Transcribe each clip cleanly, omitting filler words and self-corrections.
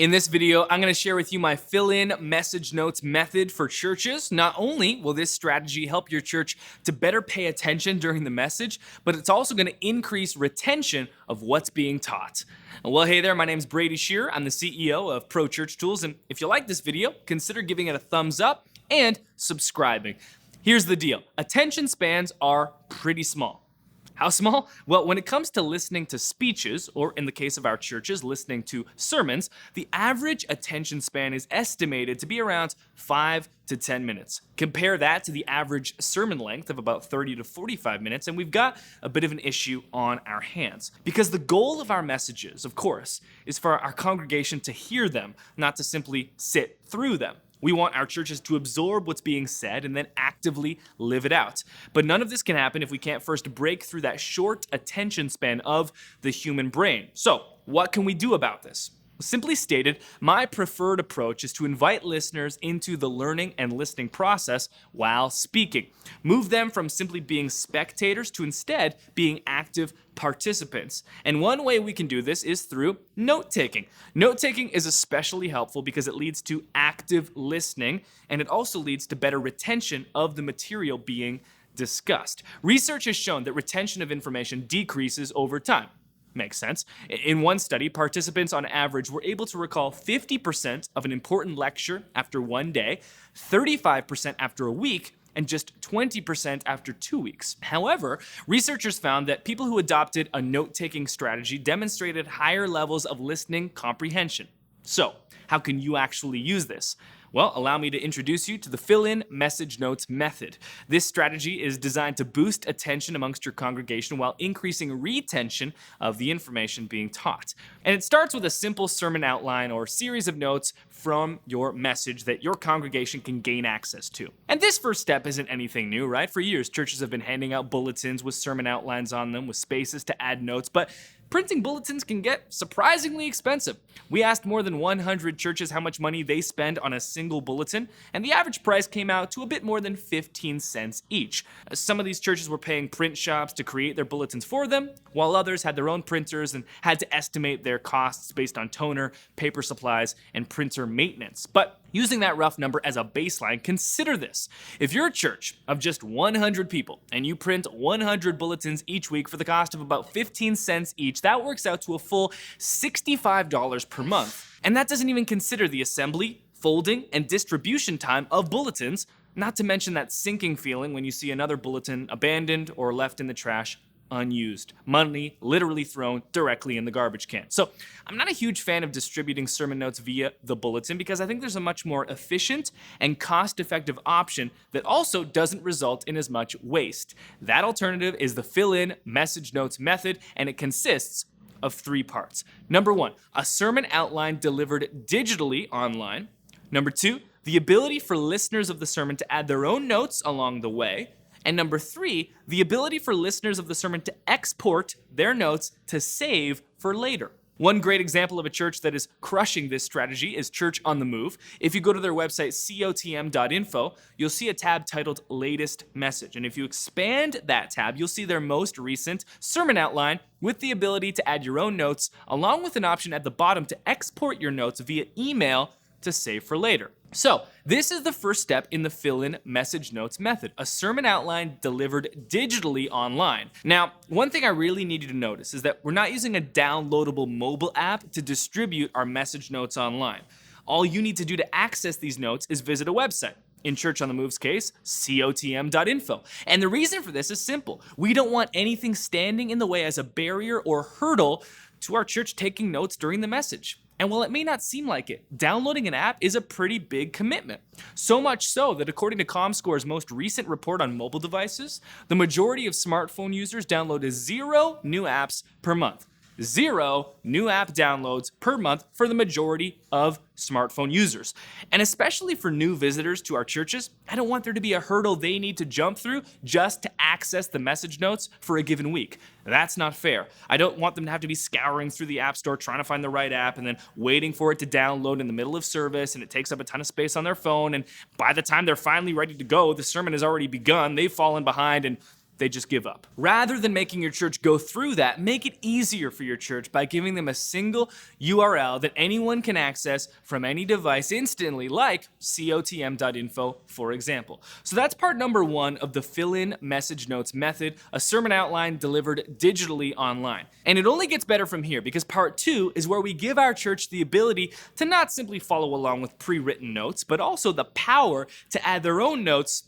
In this video, I'm going to share with you my fill-in message notes method for churches. Not only will this strategy help your church to better pay attention during the message, but it's also going to increase retention of what's being taught. Well, hey there, my name's Brady Shearer. I'm the CEO of Pro Church Tools, and if you like this video, consider giving it a thumbs up and subscribing. Here's the deal. Attention spans are pretty small. How small? Well, when it comes to listening to speeches, or in the case of our churches, listening to sermons, the average attention span is estimated to be around 5 to 10 minutes. Compare that to the average sermon length of about 30 to 45 minutes, and we've got a bit of an issue on our hands. Because the goal of our messages, of course, is for our congregation to hear them, not to simply sit through them. We want our churches to absorb what's being said and then actively live it out. But none of this can happen if we can't first break through that short attention span of the human brain. So, what can we do about this? Simply stated, my preferred approach is to invite listeners into the learning and listening process while speaking. Move them from simply being spectators to instead being active participants. And one way we can do this is through note-taking. Note-taking is especially helpful because it leads to active listening, and it also leads to better retention of the material being discussed. Research has shown that retention of information decreases over time. Makes sense. In one study, participants on average were able to recall 50% of an important lecture after one day, 35% after a week, and just 20% after 2 weeks. However, researchers found that people who adopted a note-taking strategy demonstrated higher levels of listening comprehension. So, how can you actually use this? Well, allow me to introduce you to the fill-in message notes method. This strategy is designed to boost attention amongst your congregation while increasing retention of the information being taught. And it starts with a simple sermon outline or series of notes from your message that your congregation can gain access to. And this first step isn't anything new, right? For years, churches have been handing out bulletins with sermon outlines on them with spaces to add notes, but printing bulletins can get surprisingly expensive. We asked more than 100 churches how much money they spend on a single bulletin, and the average price came out to a bit more than 15 cents each. Some of these churches were paying print shops to create their bulletins for them, while others had their own printers and had to estimate their costs based on toner, paper supplies, and printer maintenance. But using that rough number as a baseline, consider this. If you're a church of just 100 people and you print 100 bulletins each week for the cost of about 15 cents each, that works out to a full $65 per month. And that doesn't even consider the assembly, folding, and distribution time of bulletins, not to mention that sinking feeling when you see another bulletin abandoned or left in the trash unused. Money literally thrown directly in the garbage can. So I'm not a huge fan of distributing sermon notes via the bulletin because I think there's a much more efficient and cost-effective option that also doesn't result in as much waste. That alternative is the fill-in message notes method, and it consists of 3 parts. Number 1, a sermon outline delivered digitally online. Number 2, the ability for listeners of the sermon to add their own notes along the way. And number 3, the ability for listeners of the sermon to export their notes to save for later. One great example of a church that is crushing this strategy is Church on the Move. If you go to their website, cotm.info, you'll see a tab titled Latest Message. And if you expand that tab, you'll see their most recent sermon outline with the ability to add your own notes, along with an option at the bottom to export your notes via email to save for later. So, this is the first step in the fill-in message notes method, a sermon outline delivered digitally online. Now, one thing I really need you to notice is that we're not using a downloadable mobile app to distribute our message notes online. All you need to do to access these notes is visit a website. In Church on the Move's case, cotm.info. And the reason for this is simple. We don't want anything standing in the way as a barrier or hurdle to our church taking notes during the message. And while it may not seem like it, downloading an app is a pretty big commitment. So much so that according to ComScore's most recent report on mobile devices, the majority of smartphone users downloaded 0 new apps per month. 0 new app downloads per month for the majority of smartphone users. And especially for new visitors to our churches, I don't want there to be a hurdle they need to jump through just to access the message notes for a given week. That's not fair. I don't want them to have to be scouring through the app store trying to find the right app and then waiting for it to download in the middle of service, and it takes up a ton of space on their phone, and by the time they're finally ready to go, the sermon has already begun, they've fallen behind, and they just give up. Rather than making your church go through that, make it easier for your church by giving them a single URL that anyone can access from any device instantly, like cotm.info, for example. So that's part number 1 of the fill-in message notes method, a sermon outline delivered digitally online. And it only gets better from here, because part 2 is where we give our church the ability to not simply follow along with pre-written notes, but also the power to add their own notes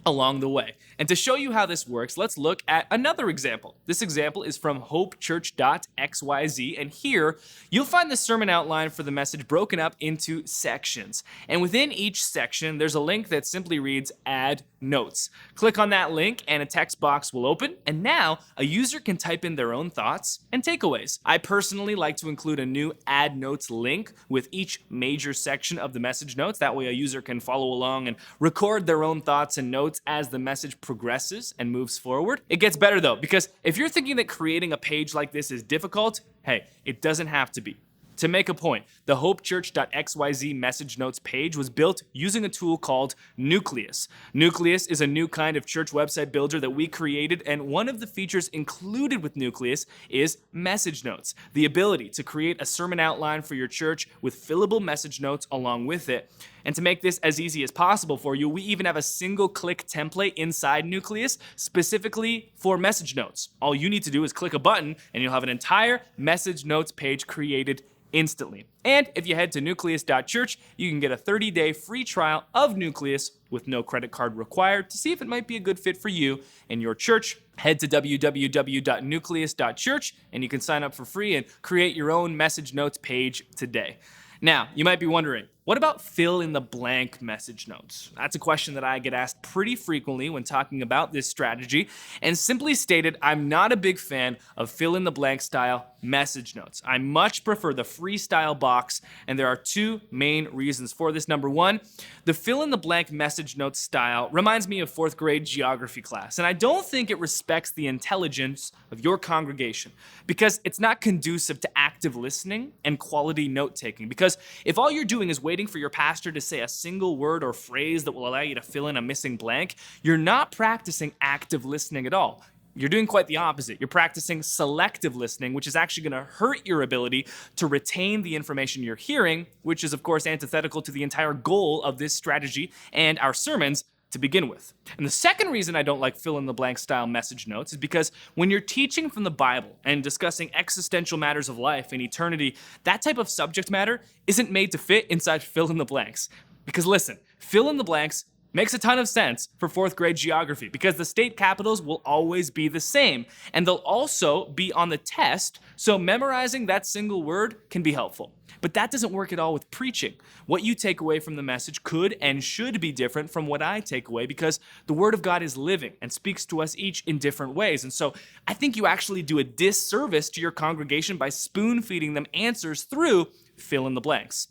along the way. And to show you how this works, let's look at another example. This example is from hopechurch.xyz, and here you'll find the sermon outline for the message broken up into sections. And within each section, there's a link that simply reads Add Notes. Click on that link and a text box will open, and now a user can type in their own thoughts and takeaways. I personally like to include a new Add Notes link with each major section of the message notes. That way a user can follow along and record their own thoughts and notes as the message progresses and moves forward. It gets better though, because if you're thinking that creating a page like this is difficult, hey, it doesn't have to be. To make a point, the hopechurch.xyz message notes page was built using a tool called Nucleus. Nucleus is a new kind of church website builder that we created, and one of the features included with Nucleus is message notes, the ability to create a sermon outline for your church with fillable message notes along with it. And to make this as easy as possible for you, we even have a single-click template inside Nucleus specifically for message notes. All you need to do is click a button, and you'll have an entire message notes page created instantly. And if you head to nucleus.church, you can get a 30-day free trial of Nucleus with no credit card required to see if it might be a good fit for you and your church. Head to www.nucleus.church and you can sign up for free and create your own message notes page today. Now, you might be wondering, what about fill-in-the-blank message notes? That's a question that I get asked pretty frequently when talking about this strategy, and simply stated, I'm not a big fan of fill-in-the-blank style message notes. I much prefer the freestyle box, and there are 2 main reasons for this. Number 1, the fill-in-the-blank message notes style reminds me of 4th grade geography class, and I don't think it respects the intelligence of your congregation, because it's not conducive to active listening and quality note-taking. Because if all you're doing is waiting for your pastor to say a single word or phrase that will allow you to fill in a missing blank, you're not practicing active listening at all. You're doing quite the opposite. You're practicing selective listening, which is actually going to hurt your ability to retain the information you're hearing, which is, of course, antithetical to the entire goal of this strategy and our sermons to begin with. And the second reason I don't like fill-in-the-blank style message notes is because when you're teaching from the Bible and discussing existential matters of life and eternity, that type of subject matter isn't made to fit inside fill-in-the-blanks. Because listen, fill-in-the-blanks makes a ton of sense for 4th grade geography because the state capitals will always be the same, and they'll also be on the test, so memorizing that single word can be helpful. But that doesn't work at all with preaching. What you take away from the message could and should be different from what I take away, because the Word of God is living and speaks to us each in different ways. And so I think you actually do a disservice to your congregation by spoon-feeding them answers through fill-in-the-blanks.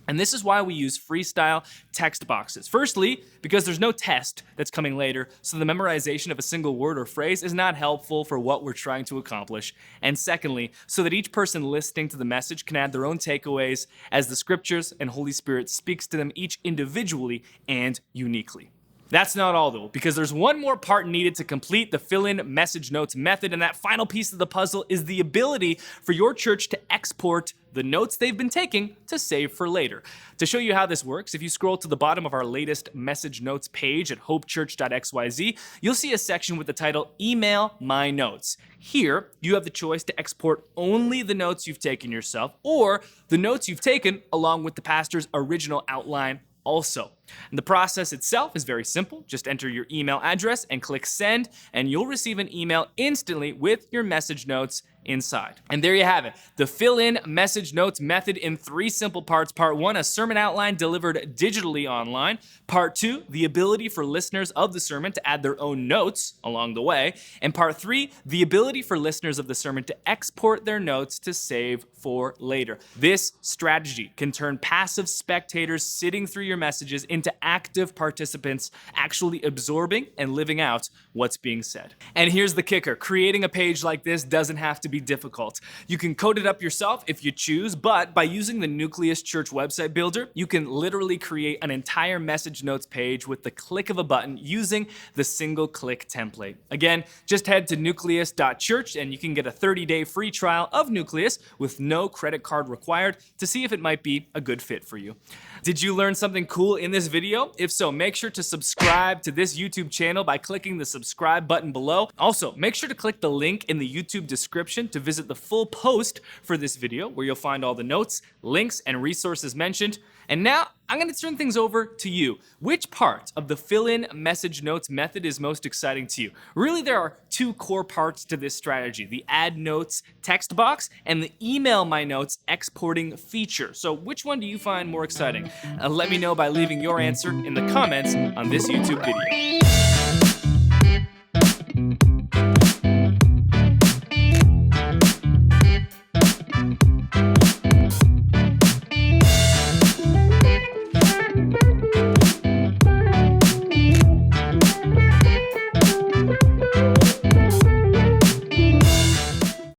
And this is why we use freestyle text boxes. Firstly, because there's no test that's coming later, so the memorization of a single word or phrase is not helpful for what we're trying to accomplish. And secondly, so that each person listening to the message can add their own takeaways as the Scriptures and Holy Spirit speaks to them each individually and uniquely. That's not all though, because there's one more part needed to complete the fill-in message notes method, and that final piece of the puzzle is the ability for your church to export the notes they've been taking to save for later. To show you how this works, if you scroll to the bottom of our latest message notes page at hopechurch.xyz, you'll see a section with the title Email My Notes. Here, you have the choice to export only the notes you've taken yourself, or the notes you've taken along with the pastor's original outline also. And the process itself is very simple. Just enter your email address and click send, and you'll receive an email instantly with your message notes inside. And there you have it, the fill-in message notes method in 3 simple parts. Part 1, a sermon outline delivered digitally online. Part 2, the ability for listeners of the sermon to add their own notes along the way. And Part 3, the ability for listeners of the sermon to export their notes to save for later. This strategy can turn passive spectators sitting through your messages into active participants actually absorbing and living out what's being said. And here's the kicker. Creating a page like this doesn't have to be difficult. You can code it up yourself if you choose, but by using the Nucleus Church website builder, you can literally create an entire message notes page with the click of a button using the single click template. Again, just head to nucleus.church and you can get a 30-day free trial of Nucleus with no credit card required to see if it might be a good fit for you. Did you learn something cool in this video? If so, make sure to subscribe to this YouTube channel by clicking the subscribe button below. Also, make sure to click the link in the YouTube description to visit the full post for this video, where you'll find all the notes, links, and resources mentioned. And now, I'm going to turn things over to you. Which part of the fill-in message notes method is most exciting to you? Really, there are two core parts to this strategy: the add notes text box and the email my notes exporting feature. So which one do you find more exciting? Let me know by leaving your answer in the comments on this YouTube video.